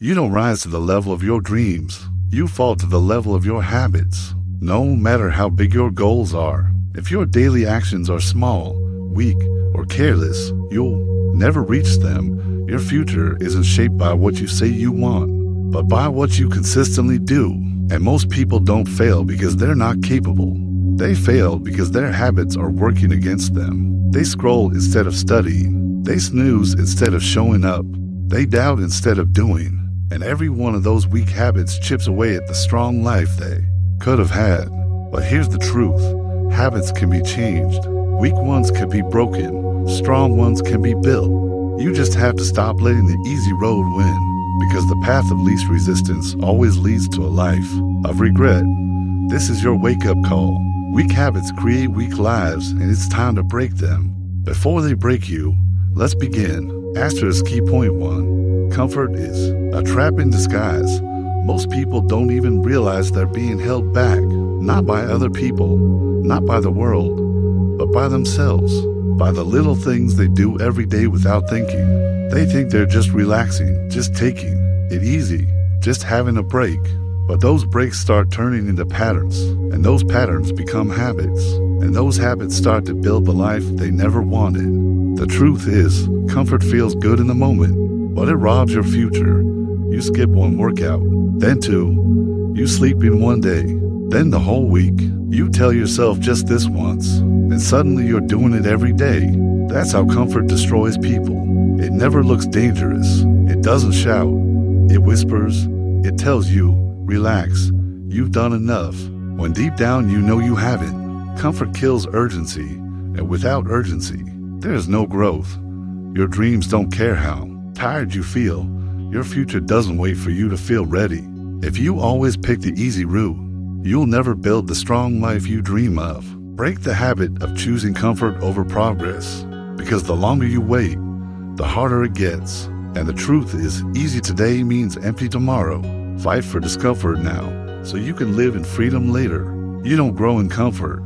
You don't rise to the level of your dreams. You fall to the level of your habits. No matter how big your goals are, if your daily actions are small, weak, or careless, you'll never reach them. Your future isn't shaped by what you say you want, but by what you consistently do. And most people don't fail because they're not capable. They fail because their habits are working against them. They scroll instead of studying. They snooze instead of showing up. They doubt instead of doing. And every one of those weak habits chips away at the strong life they could have had. But here's the truth. Habits can be changed. Weak ones can be broken. Strong ones can be built. You just have to stop letting the easy road win, because the path of least resistance always leads to a life of regret. This is your wake-up call. Weak habits create weak lives, and it's time to break them. Before they break you, let's begin. Asterisk key point 1. Comfort is a trap in disguise. Most people don't even realize they're being held back, not by other people, not by the world, but by themselves, by the little things they do every day without thinking. They think they're just relaxing, just taking it easy, just having a break. But those breaks start turning into patterns, and those patterns become habits, and those habits start to build the life they never wanted. The truth is, comfort feels good in the moment, but it robs your future. You skip one workout, then two. You sleep in one day, then the whole week. You tell yourself just this once, and suddenly you're doing it every day. That's how comfort destroys people. It never looks dangerous. It doesn't shout. It whispers. It tells you, relax, you've done enough, when deep down you know you haven't. Comfort kills urgency, and without urgency, there is no growth. Your dreams don't care how tired you feel. Your future doesn't wait for you to feel ready. If you always pick the easy route, you'll never build the strong life you dream of. Break the habit of choosing comfort over progress, because the longer you wait, the harder it gets. And the truth is, easy today means empty tomorrow. Fight for discomfort now, so you can live in freedom later. You don't grow in comfort,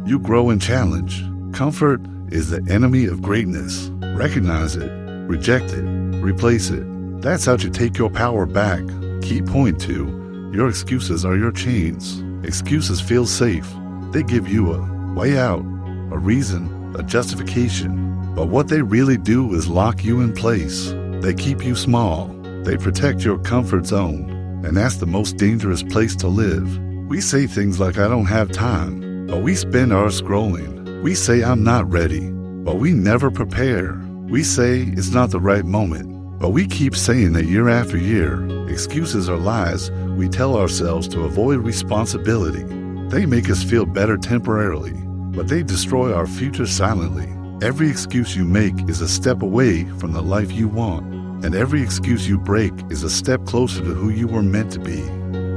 you grow in challenge. Comfort is the enemy of greatness. Recognize it, reject it, replace it. That's how you take your power back. Key point 2, your excuses are your chains. Excuses feel safe. They give you a way out, a reason, a justification. But what they really do is lock you in place. They keep you small. They protect your comfort zone. And that's the most dangerous place to live. We say things like, I don't have time, but we spend ours scrolling. We say, I'm not ready, but we never prepare. We say it's not the right moment, but we keep saying that year after year. Excuses are lies we tell ourselves to avoid responsibility. They make us feel better temporarily, but they destroy our future silently. Every excuse you make is a step away from the life you want. And every excuse you break is a step closer to who you were meant to be.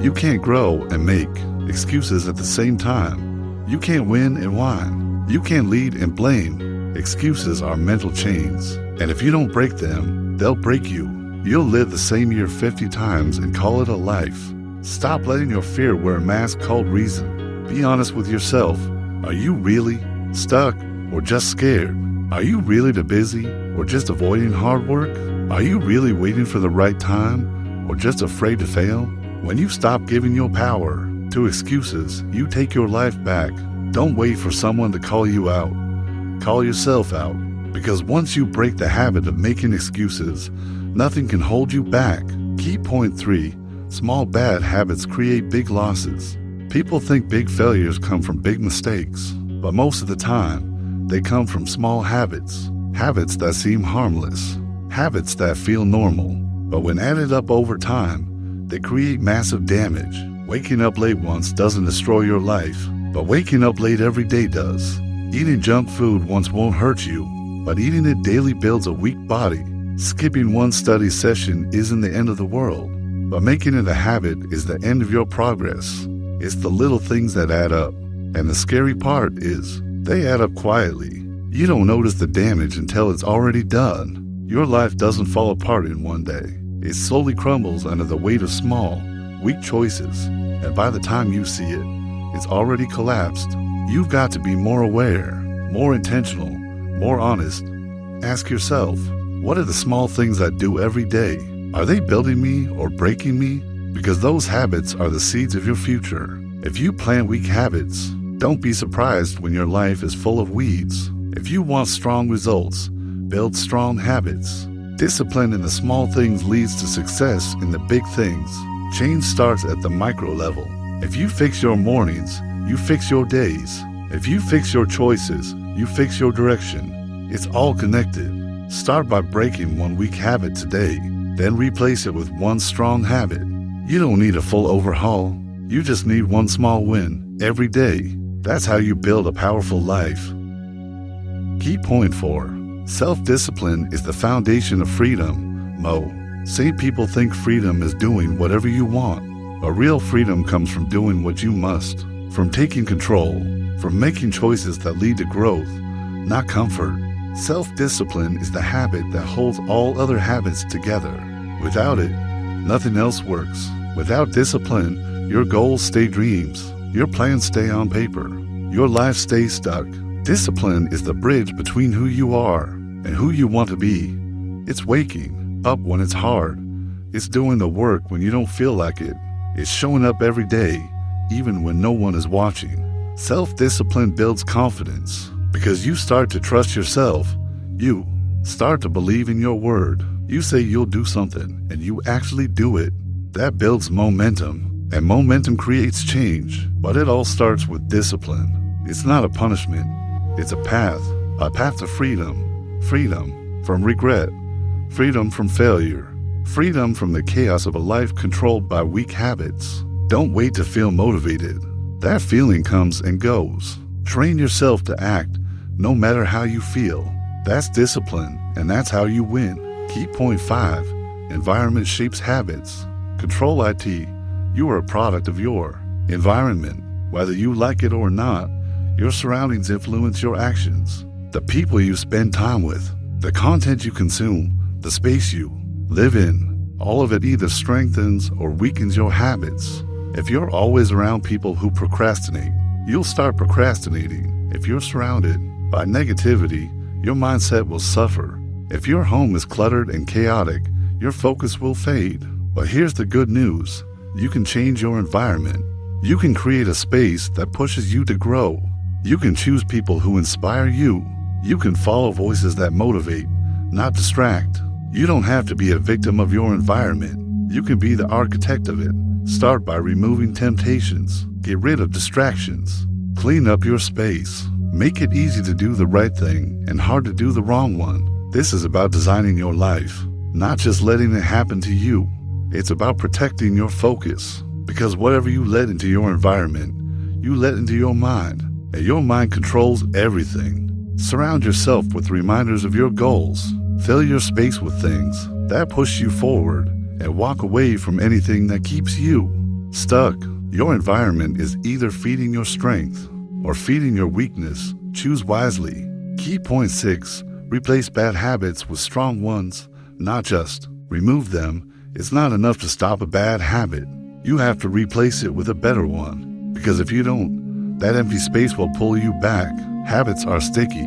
You can't grow and make excuses at the same time. You can't win and whine. You can't lead and blame. Excuses are mental chains, and if you don't break them, they'll break you. You'll live the same year 50 times and call it a life. Stop letting your fear wear a mask called reason. Be honest with yourself. Are you really stuck or just scared? Are you really too busy or just avoiding hard work? Are you really waiting for the right time or just afraid to fail? When you stop giving your power to excuses, you take your life back. Don't wait for someone to call you out. Call yourself out, because once you break the habit of making excuses, nothing can hold you back. Key point 3, small bad habits create big losses. People think big failures come from big mistakes, but most of the time, they come from small habits. Habits that seem harmless. Habits that feel normal, but when added up over time, they create massive damage. Waking up late once doesn't destroy your life, but waking up late every day does. Eating junk food once won't hurt you, but eating it daily builds a weak body. Skipping one study session isn't the end of the world, but making it a habit is the end of your progress. It's the little things that add up, and the scary part is, they add up quietly. You don't notice the damage until it's already done. Your life doesn't fall apart in one day. It slowly crumbles under the weight of small, weak choices, and by the time you see it, it's already collapsed. You've got to be more aware, more intentional, more honest. Ask yourself, what are the small things I do every day Are they building me or breaking me? Because those habits are the seeds of your future. If you plant weak habits, don't be surprised when your life is full of weeds. If you want strong results, build strong habits. Discipline in the small things leads to success in the big things. Change starts at the micro level. If you fix your mornings, you fix your days. If you fix your choices, you fix your direction. It's all connected. Start by breaking one weak habit today, then replace it with one strong habit. You don't need a full overhaul. You just need one small win every day. That's how you build a powerful life. Key point 4. Self-discipline is the foundation of freedom. Say people think freedom is doing whatever you want. But real freedom comes from doing what you must, from taking control, from making choices that lead to growth, not comfort. Self-discipline is the habit that holds all other habits together. Without it, nothing else works. Without discipline, your goals stay dreams, your plans stay on paper, your life stays stuck. Discipline is the bridge between who you are and who you want to be. It's waking up when it's hard. It's doing the work when you don't feel like it. It's showing up every day, even when no one is watching. Self-discipline builds confidence because you start to trust yourself. You start to believe in your word. You say you'll do something and you actually do it. That builds momentum, and momentum creates change. But it all starts with discipline. It's not a punishment. It's a path to freedom. Freedom from regret, freedom from failure, freedom from the chaos of a life controlled by weak habits. Don't wait to feel motivated. That feeling comes and goes. Train yourself to act no matter how you feel. That's discipline, and that's how you win. Key point 5. Environment shapes habits. Control IT. You are a product of your environment. Whether you like it or not, your surroundings influence your actions. The people you spend time with, the content you consume, the space you live in, all of it either strengthens or weakens your habits. If you're always around people who procrastinate, you'll start procrastinating. If you're surrounded by negativity, your mindset will suffer. If your home is cluttered and chaotic, your focus will fade. But here's the good news. You can change your environment. You can create a space that pushes you to grow. You can choose people who inspire you. You can follow voices that motivate, not distract. You don't have to be a victim of your environment. You can be the architect of it. Start by removing temptations. Get rid of distractions. Clean up your space. Make it easy to do the right thing and hard to do the wrong one. This is about designing your life, not just letting it happen to you. It's about protecting your focus, because whatever you let into your environment, you let into your mind, and your mind controls everything. Surround yourself with reminders of your goals. Fill your space with things that push you forward, and walk away from anything that keeps you stuck. Your environment is either feeding your strength or feeding your weakness. Choose wisely. Key point 6. Replace bad habits with strong ones, not just remove them. It's not enough to stop a bad habit. You have to replace it with a better one. Because if you don't, that empty space will pull you back. Habits are sticky,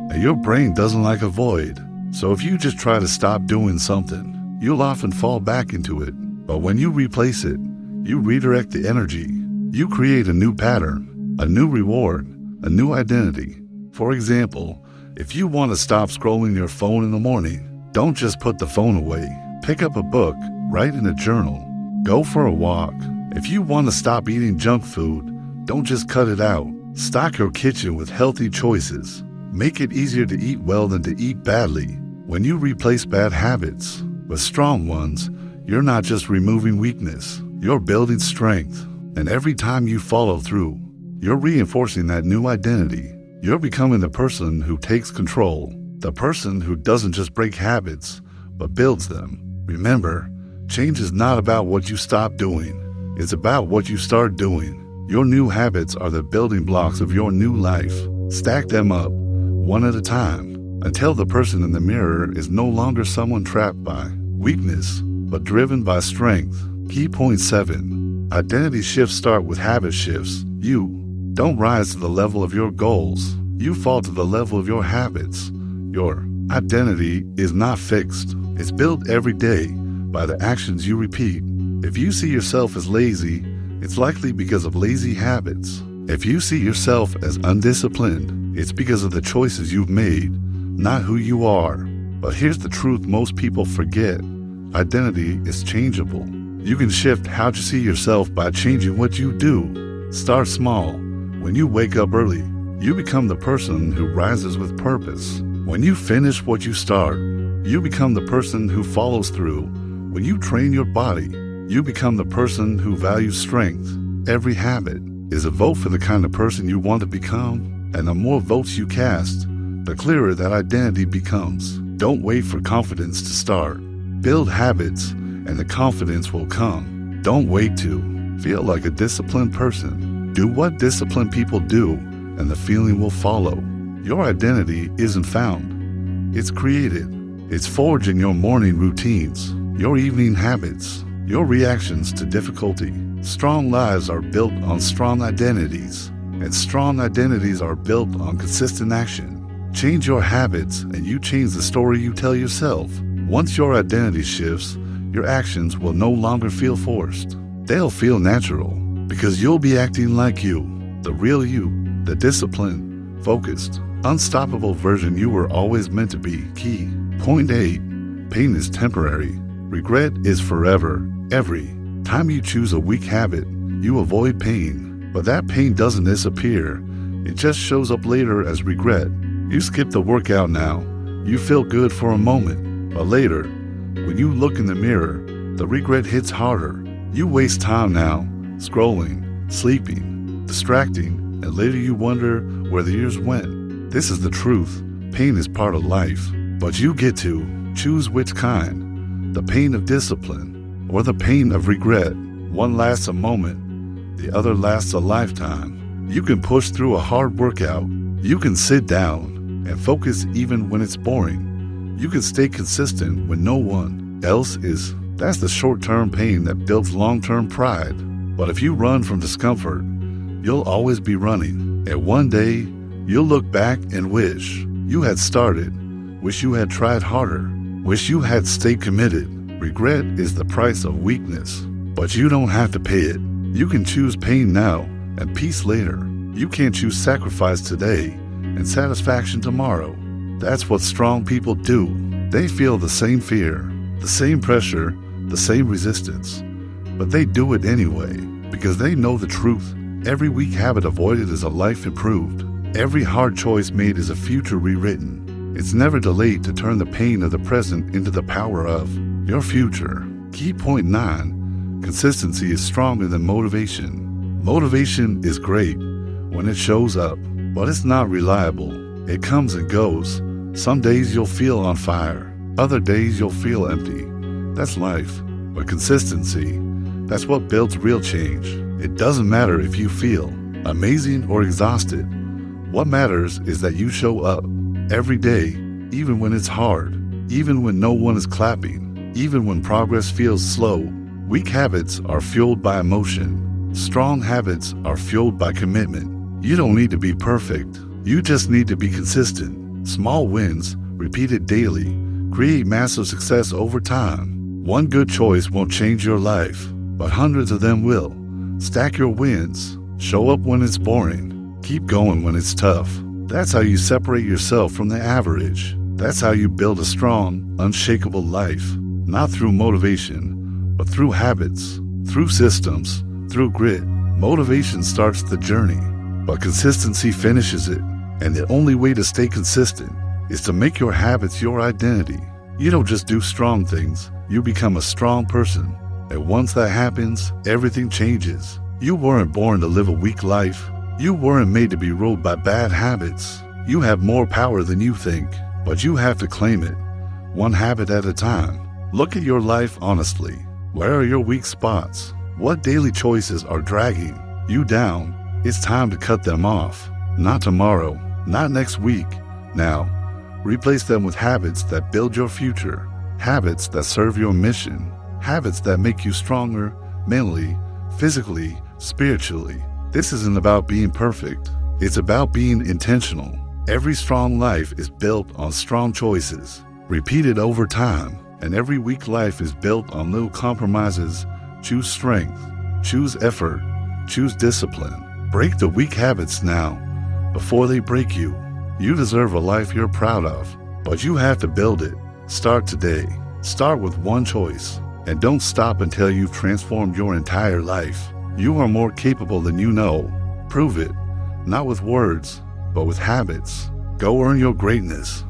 and your brain doesn't like a void. So if you just try to stop doing something, you'll often fall back into it. But when you replace it, you redirect the energy. You create a new pattern, a new reward, a new identity. For example, if you want to stop scrolling your phone in the morning, don't just put the phone away. Pick up a book, write in a journal, go for a walk. If you want to stop eating junk food, don't just cut it out. Stock your kitchen with healthy choices. Make it easier to eat well than to eat badly. When you replace bad habits with strong ones, you're not just removing weakness, you're building strength. And every time you follow through, you're reinforcing that new identity. You're becoming the person who takes control, the person who doesn't just break habits, but builds them. Remember, change is not about what you stop doing. It's about what you start doing. Your new habits are the building blocks of your new life. Stack them up, one at a time, until the person in the mirror is no longer someone trapped by weakness, but driven by strength. Key point 7. Identity shifts start with habit shifts. You don't rise to the level of your goals. You fall to the level of your habits. Your identity is not fixed. It's built every day by the actions you repeat. If you see yourself as lazy, it's likely because of lazy habits. If you see yourself as undisciplined, it's because of the choices you've made, not who you are. But here's the truth most people forget. Identity is changeable. You can shift how you see yourself by changing what you do. Start small. When you wake up early, you become the person who rises with purpose. When you finish what you start, you become the person who follows through. When you train your body, you become the person who values strength. Every habit is a vote for the kind of person you want to become, and the more votes you cast, the clearer that identity becomes. Don't wait for confidence to start. Build habits, and the confidence will come. Don't wait to feel like a disciplined person. Do what disciplined people do, and the feeling will follow. Your identity isn't found. It's created. It's forged in your morning routines, your evening habits, your reactions to difficulty. Strong lives are built on strong identities, and strong identities are built on consistent action. Change your habits, and you change the story you tell yourself. Once your identity shifts, your actions will no longer feel forced. They'll feel natural, because you'll be acting like you, the real you, the disciplined, focused, unstoppable version you were always meant to be. Key. Point 8. Pain is temporary. Regret is forever. Every time you choose a weak habit, you avoid pain. But that pain doesn't disappear. It just shows up later as regret. You skip the workout now. You feel good for a moment. But later, when you look in the mirror, the regret hits harder. You waste time now, scrolling, sleeping, distracting, and later you wonder where the years went. This is the truth. Pain is part of life, but you get to choose which kind. The pain of discipline or the pain of regret. One lasts a moment, the other lasts a lifetime. You can push through a hard workout. You can sit down and focus even when it's boring. You can stay consistent when no one else is. That's the short-term pain that builds long-term pride. But if you run from discomfort, you'll always be running. And one day, you'll look back and wish you had started, wish you had tried harder, wish you had stayed committed. Regret is the price of weakness, but you don't have to pay it. You can choose pain now and peace later. You can't choose sacrifice today and satisfaction tomorrow. That's what strong people do. They feel the same fear, the same pressure, the same resistance, but they do it anyway because they know the truth. Every weak habit avoided is a life improved. Every hard choice made is a future rewritten. It's never too late to turn the pain of the present into the power of your future. Key point 9. Consistency is stronger than motivation. Motivation is great when it shows up, but it's not reliable. It comes and goes. Some days you'll feel on fire. Other days you'll feel empty. That's life. But consistency, that's what builds real change. It doesn't matter if you feel amazing or exhausted. What matters is that you show up every day, even when it's hard, even when no one is clapping, even when progress feels slow. Weak habits are fueled by emotion. Strong habits are fueled by commitment. You don't need to be perfect. You just need to be consistent. Small wins, repeated daily, create massive success over time. One good choice won't change your life, but hundreds of them will. Stack your wins. Show up when it's boring. Keep going when it's tough. That's how you separate yourself from the average. That's how you build a strong, unshakable life. Not through motivation, but through habits, through systems, through grit. Motivation starts the journey, but consistency finishes it. And the only way to stay consistent is to make your habits your identity. You don't just do strong things, you become a strong person. And once that happens, everything changes. You weren't born to live a weak life. You weren't made to be ruled by bad habits. You have more power than you think, but you have to claim it, one habit at a time. Look at your life honestly. Where are your weak spots? What daily choices are dragging you down? It's time to cut them off. Not tomorrow, not next week. Now, replace them with habits that build your future, habits that serve your mission, habits that make you stronger mentally, physically, spiritually. This isn't about being perfect. It's about being intentional. Every strong life is built on strong choices, repeated over time. And every weak life is built on little compromises. Choose strength. Choose effort. Choose discipline. Break the weak habits now, before they break you. You deserve a life you're proud of, but you have to build it. Start today. Start with one choice, and don't stop until you've transformed your entire life. You are more capable than you know. Prove it, not with words, but with habits. Go earn your greatness.